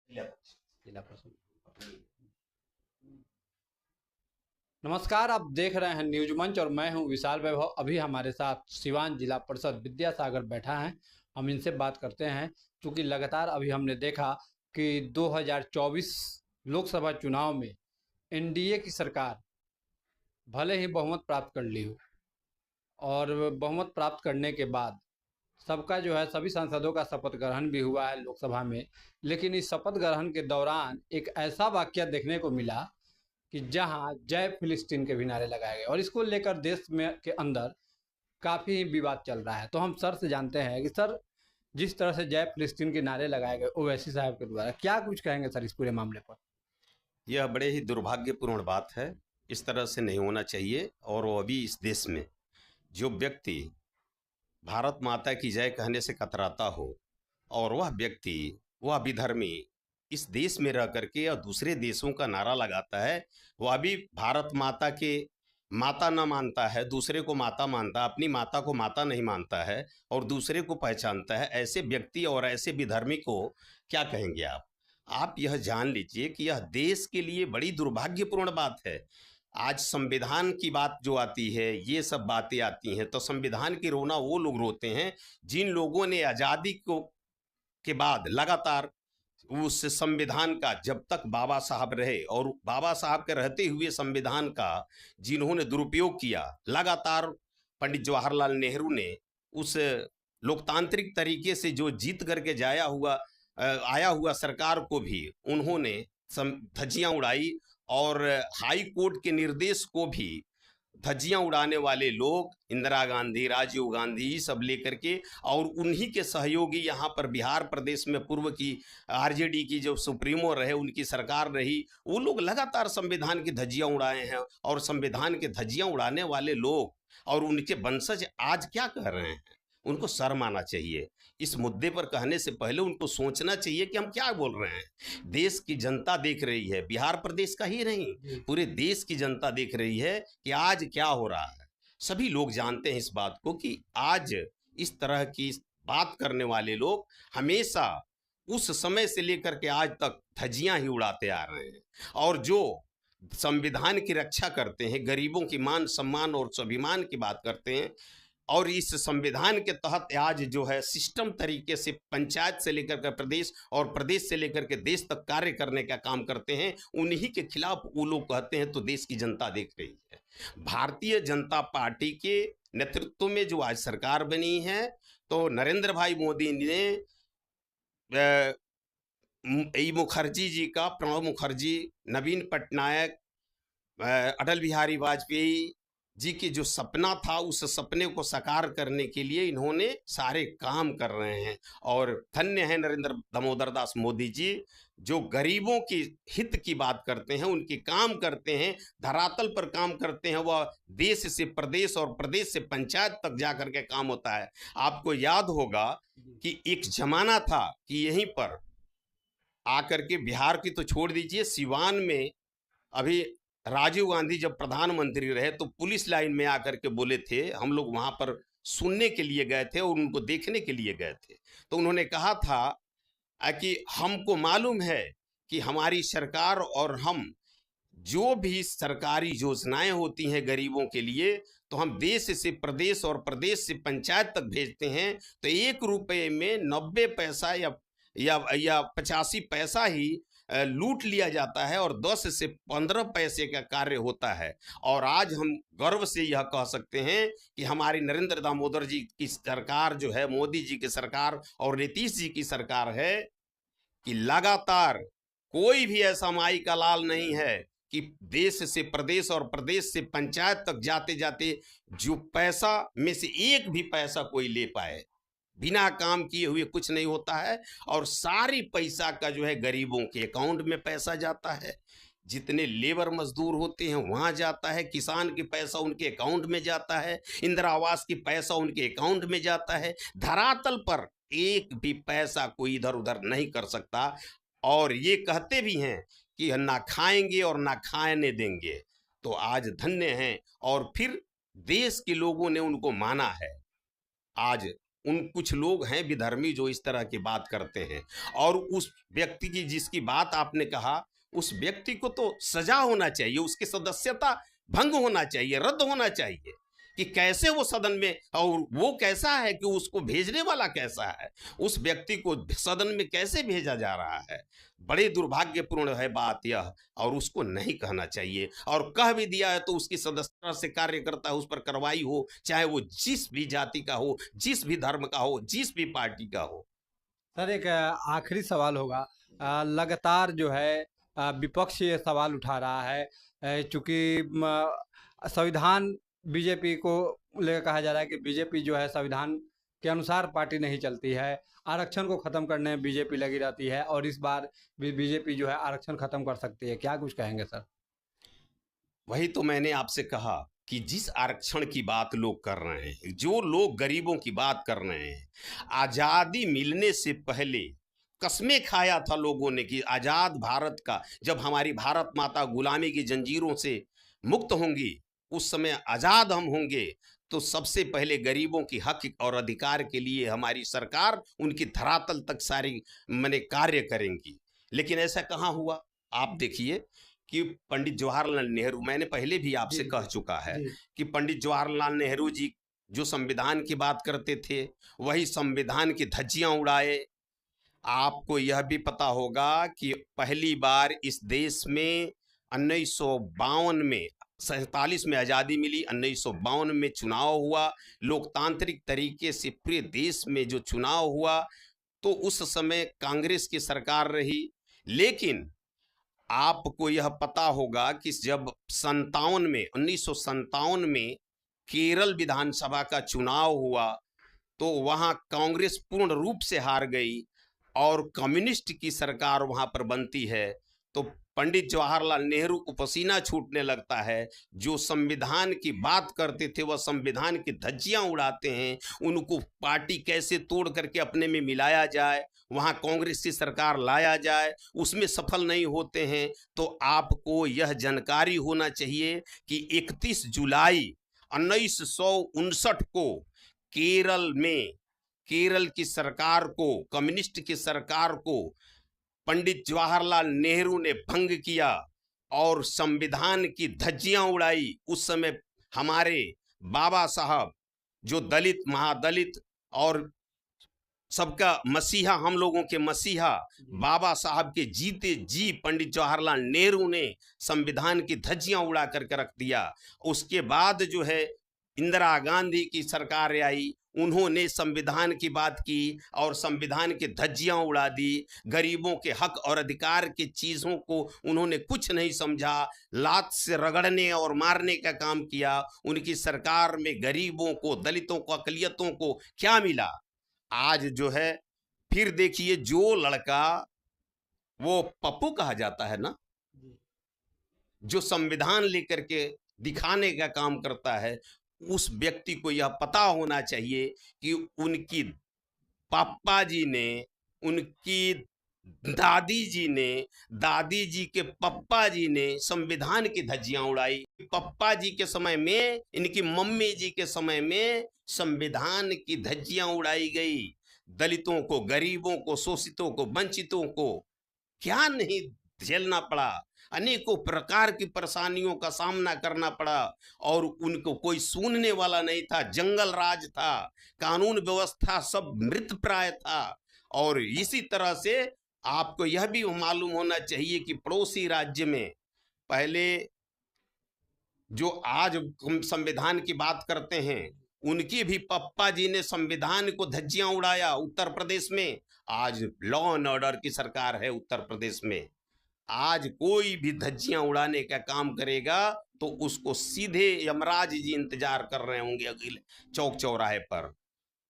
जिला परिषद। नमस्कार, आप देख रहे हैं न्यूज मंच और मैं हूं विशाल वैभव। अभी हमारे साथ सिवान जिला परिषद विद्यासागर बैठा है। हम इनसे बात करते हैं क्योंकि लगातार अभी हमने देखा कि 2024 लोकसभा चुनाव में एनडीए की सरकार भले ही बहुमत प्राप्त कर ली हो और बहुमत प्राप्त करने के बाद सबका जो है सभी सांसदों का शपथ ग्रहण भी हुआ है लोकसभा में। लेकिन इस शपथ ग्रहण के दौरान एक ऐसा वाकया देखने को मिला कि जहां जय फिलिस्तीन के भी नारे लगाए गए और इसको लेकर देश में के अंदर काफ़ी विवाद चल रहा है। तो हम सर से जानते हैं कि सर, जिस तरह से जय फिलिस्तीन के नारे लगाए गए ओवैसी साहब के द्वारा, क्या कुछ कहेंगे सर इस पूरे मामले पर? यह बड़े ही दुर्भाग्यपूर्ण बात है। इस तरह से नहीं होना चाहिए। और वो अभी इस देश में जो व्यक्ति भारत माता की जय कहने से कतराता हो और वह व्यक्ति, वह विधर्मी इस देश में रह करके और दूसरे देशों का नारा लगाता है, वह भी भारत माता के माता न मानता है, दूसरे को माता मानता है, अपनी माता को माता नहीं मानता है और दूसरे को पहचानता है, ऐसे व्यक्ति और ऐसे विधर्मी को क्या कहेंगे आप? आप यह जान लीजिए कि यह देश के लिए बड़ी दुर्भाग्यपूर्ण बात है। आज संविधान की बात जो आती है, ये सब बातें आती हैं, तो संविधान की रोना वो लोग रोते हैं जिन लोगों ने आज़ादी को के बाद लगातार उस संविधान का, जब तक बाबा साहब रहे और बाबा साहब के रहते हुए संविधान का जिन्होंने दुरुपयोग किया, लगातार पंडित जवाहरलाल नेहरू ने उस लोकतांत्रिक तरीके से जो जीत करके आया हुआ सरकार को भी उन्होंने धज्जियां उड़ाई और हाई कोर्ट के निर्देश को भी धज्जियां उड़ाने वाले लोग इंदिरा गांधी, राजीव गांधी सब लेकर के, और उन्हीं के सहयोगी यहाँ पर बिहार प्रदेश में पूर्व की आरजेडी की जो सुप्रीमो रहे, उनकी सरकार रही, वो लोग लगातार संविधान की धज्जियां उड़ाए हैं। और संविधान के धज्जियां उड़ाने वाले लोग और उनके वंशज आज क्या कह रहे हैं, उनको शर्म आना चाहिए। इस मुद्दे पर कहने से पहले उनको सोचना चाहिए कि हम क्या बोल रहे हैं। देश की जनता देख रही है, बिहार प्रदेश का ही नहीं, पूरे देश की जनता देख रही है कि आज क्या हो रहा है। सभी लोग जानते हैं इस बात को कि आज इस तरह की बात करने वाले लोग हमेशा उस समय से लेकर के आज तक धज्जियां ही उड़ाते आ रहे हैं। और जो संविधान की रक्षा करते हैं, गरीबों की मान सम्मान और स्वाभिमान की बात करते हैं, और इस संविधान के तहत आज जो है सिस्टम तरीके से पंचायत से लेकर के प्रदेश और प्रदेश से लेकर के देश तक कार्य करने का काम करते हैं, उन्हीं के खिलाफ वो लोग कहते हैं तो देश की जनता देख रही है। भारतीय जनता पार्टी के नेतृत्व में जो आज सरकार बनी है, तो नरेंद्र भाई मोदी ने मुखर्जी जी का, प्रणब मुखर्जी, नवीन पटनायक, अटल बिहारी वाजपेयी जी की जो सपना था, उस सपने को साकार करने के लिए इन्होंने सारे काम कर रहे हैं। और धन्य है नरेंद्र दामोदर दास मोदी जी, जो गरीबों की हित की बात करते हैं, उनके काम करते हैं, धरातल पर काम करते हैं। वह देश से प्रदेश और प्रदेश से पंचायत तक जाकर के काम होता है। आपको याद होगा कि एक जमाना था कि यहीं पर आकर के, बिहार की तो छोड़ दीजिए, सिवान में अभी राजीव गांधी जब प्रधानमंत्री रहे तो पुलिस लाइन में आकर के बोले थे, हम लोग वहां पर सुनने के लिए गए थे और उनको देखने के लिए गए थे, तो उन्होंने कहा था कि हमको मालूम है कि हमारी सरकार और हम जो भी सरकारी योजनाएं होती हैं गरीबों के लिए, तो हम देश से प्रदेश और प्रदेश से पंचायत तक भेजते हैं, तो 1 रुपये में 90 पैसा या 85 पैसा ही लूट लिया जाता है और 10 से 15 पैसे का कार्य होता है। और आज हम गर्व से यह कह सकते हैं कि हमारी नरेंद्र दामोदर जी की सरकार जो है, मोदी जी की सरकार और नीतीश जी की सरकार है, कि लगातार कोई भी ऐसा माई का लाल नहीं है कि देश से प्रदेश और प्रदेश से पंचायत तक जाते जाते जो पैसा में से एक भी पैसा कोई ले पाए। बिना काम किए हुए कुछ नहीं होता है। और सारी पैसा का जो है गरीबों के अकाउंट में पैसा जाता है, जितने लेबर मजदूर होते हैं वहां जाता है, किसान की पैसा उनके अकाउंट में जाता है, इंदिरा आवास की पैसा उनके अकाउंट में जाता है। धरातल पर एक भी पैसा कोई इधर उधर नहीं कर सकता। और ये कहते भी हैं कि ना खाएंगे और ना खाने देंगे। तो आज धन्य हैं और फिर देश के लोगों ने उनको माना है। आज उन कुछ लोग हैं विधर्मी जो इस तरह की बात करते हैं। और उस व्यक्ति की जिसकी बात आपने कहा, उस व्यक्ति को तो सजा होना चाहिए, उसकी सदस्यता भंग होना चाहिए, रद्द होना चाहिए। कि कैसे वो सदन में, और वो कैसा है कि उसको भेजने वाला कैसा है, उस व्यक्ति को सदन में कैसे भेजा जा रहा है। बड़े दुर्भाग्यपूर्ण है बात यह, और उसको नहीं कहना चाहिए। और कह भी दिया है तो उसकी सदस्यता से कार्य करता है, उस पर कार्रवाई हो, चाहे वो जिस भी जाति का हो, जिस भी धर्म का हो, जिस भी पार्टी का हो। सर एक आखिरी सवाल होगा। लगातार जो है विपक्ष ये सवाल उठा रहा है, चूंकि संविधान बीजेपी को लेकर कहा जा रहा है कि बीजेपी जो है संविधान के अनुसार पार्टी नहीं चलती है, आरक्षण को खत्म करने में बीजेपी लगी रहती है, और इस बार भी बीजेपी जो है आरक्षण खत्म कर सकती है। क्या कुछ कहेंगे सर? वही तो मैंने आपसे कहा कि जिस आरक्षण की बात लोग कर रहे हैं, जो लोग गरीबों की बात कर रहे हैं, आजादी मिलने से पहले कस्में खाया था लोगों ने कि आजाद भारत का, जब हमारी भारत माता गुलामी की जंजीरों से मुक्त होंगी, उस समय आजाद हम होंगे, तो सबसे पहले गरीबों की हक और अधिकार के लिए हमारी सरकार उनकी धरातल तक सारी माने कार्य करेंगी। लेकिन ऐसा कहाँ हुआ? आप देखिए कि पंडित जवाहरलाल नेहरू, मैंने पहले भी आपसे जी कह चुका है जी कि पंडित जवाहरलाल नेहरू जी जो संविधान की बात करते थे, वही संविधान की धज्जियां उड़ाए। आपको यह भी पता होगा कि पहली बार इस देश में 1952 में, 47 में आज़ादी मिली, 1952 में चुनाव हुआ, लोकतांत्रिक तरीके से पूरे देश में जो चुनाव हुआ, तो उस समय कांग्रेस की सरकार रही। लेकिन आपको यह पता होगा कि जब 1957 में केरल विधानसभा का चुनाव हुआ, तो वहां कांग्रेस पूर्ण रूप से हार गई और कम्युनिस्ट की सरकार वहां पर बनती है। तो पंडित जवाहरलाल नेहरू को पसीना छूटने लगता है। जो संविधान की बात करते थे वह संविधान की धज्जियां उड़ाते हैं, उनको पार्टी कैसे तोड़ करके अपने में मिलाया जाए, वहां कांग्रेस की सरकार लाया जाए, उसमें सफल नहीं होते हैं। तो आपको यह जानकारी होना चाहिए कि 31 जुलाई 1959 को केरल में, केरल की सरकार को, कम्युनिस्ट की सरकार को पंडित जवाहरलाल नेहरू ने भंग किया और संविधान की धज्जियां उड़ाई। उस समय हमारे बाबा साहब, जो दलित, महादलित और सबका मसीहा, हम लोगों के मसीहा बाबा साहब के जीते जी पंडित जवाहरलाल नेहरू ने संविधान की धज्जियां उड़ा करके रख दिया। उसके बाद जो है इंदिरा गांधी की सरकार आई, उन्होंने संविधान की बात की और संविधान की धज्जियां उड़ा दी। गरीबों के हक और अधिकार की चीजों को उन्होंने कुछ नहीं समझा, लात से रगड़ने और मारने का काम किया। उनकी सरकार में गरीबों को, दलितों को, अकलियतों को क्या मिला? आज जो है फिर देखिए, जो लड़का, वो पप्पू कहा जाता है ना, जो संविधान लेकर के दिखाने का काम करता है, उस व्यक्ति को यह पता होना चाहिए कि उनकी पापा जी ने, उनकी दादी जी ने, दादी जी के पप्पा जी ने संविधान की धज्जियां उड़ाई। पप्पा जी के समय में, इनकी मम्मी जी के समय में संविधान की धज्जियां उड़ाई गई। दलितों को, गरीबों को, शोषितों को, वंचितों को क्या नहीं झेलना पड़ा, अनेकों प्रकार की परेशानियों का सामना करना पड़ा और उनको कोई सुनने वाला नहीं था। जंगल राज था, कानून व्यवस्था सब मृत प्राय था। और इसी तरह से आपको यह भी मालूम होना चाहिए कि पड़ोसी राज्य में पहले, जो आज हम संविधान की बात करते हैं, उनकी भी पप्पा जी ने संविधान को धज्जियां उड़ाया। उत्तर प्रदेश में आज लॉ एंड ऑर्डर की सरकार है उत्तर प्रदेश में। आज कोई भी धज्जियां उड़ाने का काम करेगा तो उसको सीधे यमराज जी इंतजार कर रहे होंगे अगले चौक चौराहे पर।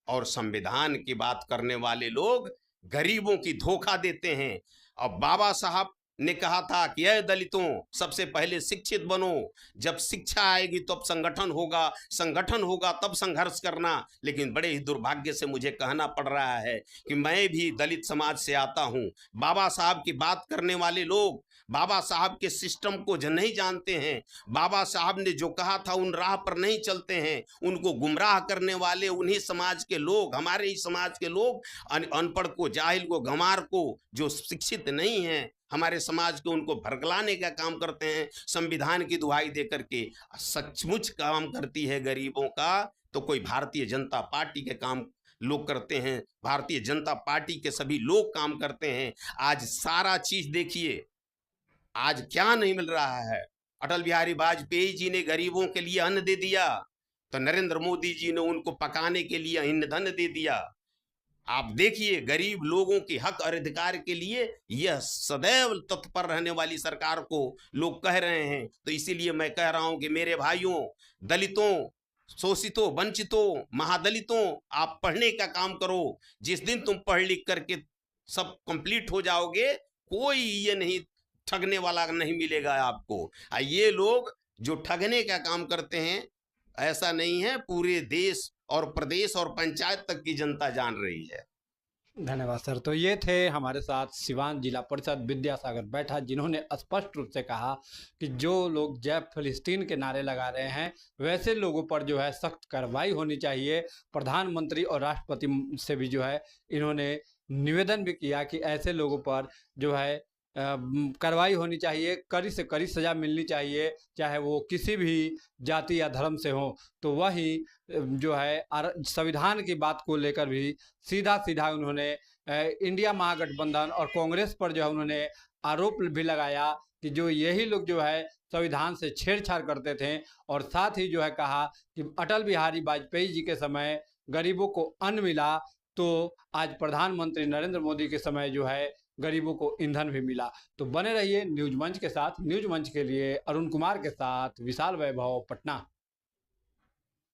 और संविधान की बात करने वाले लोग गरीबों की धोखा देते हैं। और बाबा साहब ने कहा था कि अय दलितों, सबसे पहले शिक्षित बनो, जब शिक्षा आएगी तब संगठन होगा, संगठन होगा तब संघर्ष करना। लेकिन बड़े ही दुर्भाग्य से मुझे कहना पड़ रहा है कि मैं भी दलित समाज से आता हूं। बाबा साहब की बात करने वाले लोग बाबा साहब के सिस्टम को नहीं जानते हैं, बाबा साहब ने जो कहा था उन राह पर नहीं चलते हैं। उनको गुमराह करने वाले उन्हीं समाज के लोग, हमारे ही समाज के लोग, अनपढ़ को, जाहिल को, गंवार को, जो शिक्षित नहीं है हमारे समाज को, उनको भरगलाने का काम करते हैं संविधान की दुहाई दे करके। सचमुच काम करती है गरीबों का तो कोई भारतीय जनता पार्टी के काम लोग करते हैं, भारतीय जनता पार्टी के सभी लोग काम करते हैं। आज सारा चीज देखिए, आज क्या नहीं मिल रहा है। अटल बिहारी वाजपेयी जी ने गरीबों के लिए अन्न दे दिया, तो नरेंद्र मोदी जी ने उनको पकाने के लिए ईंधन दे दिया। आप देखिए, गरीब लोगों के हक और अधिकार के लिए यह सदैव तत्पर रहने वाली सरकार को लोग कह रहे हैं। तो इसीलिए मैं कह रहा हूं कि मेरे भाइयों, दलितों, शोषितों, वंचितों, महादलितों, आप पढ़ने का काम करो। जिस दिन तुम पढ़ लिख करके सब कंप्लीट हो जाओगे, कोई ये नहीं ठगने वाला नहीं मिलेगा आपको। ये लोग जो ठगने का काम करते हैं, ऐसा नहीं है, पूरे देश और प्रदेश और पंचायत तक की जनता जान रही है। धन्यवाद सर। तो ये थे हमारे साथ सिवान जिला परिषद विद्यासागर बैठा, जिन्होंने स्पष्ट रूप से कहा कि जो लोग जय फिलिस्तीन के नारे लगा रहे हैं, वैसे लोगों पर जो है सख्त कार्रवाई होनी चाहिए। प्रधानमंत्री और राष्ट्रपति से भी जो है इन्होंने निवेदन भी किया कि ऐसे लोगों पर जो है कार्रवाई होनी चाहिए, कड़ी से कड़ी सजा मिलनी चाहिए, चाहे वो किसी भी जाति या धर्म से हो। तो वही जो है संविधान की बात को लेकर भी सीधा सीधा उन्होंने इंडिया महागठबंधन और कांग्रेस पर जो है उन्होंने आरोप भी लगाया कि जो यही लोग जो है संविधान से छेड़छाड़ करते थे। और साथ ही जो है कहा कि अटल बिहारी वाजपेयी जी के समय गरीबों को अन्न मिला, तो आज प्रधानमंत्री नरेंद्र मोदी के समय जो है गरीबों को ईंधन भी मिला। तो बने रहिए न्यूज मंच के साथ। न्यूज मंच के लिए अरुण कुमार के साथ विशाल वैभव, पटना।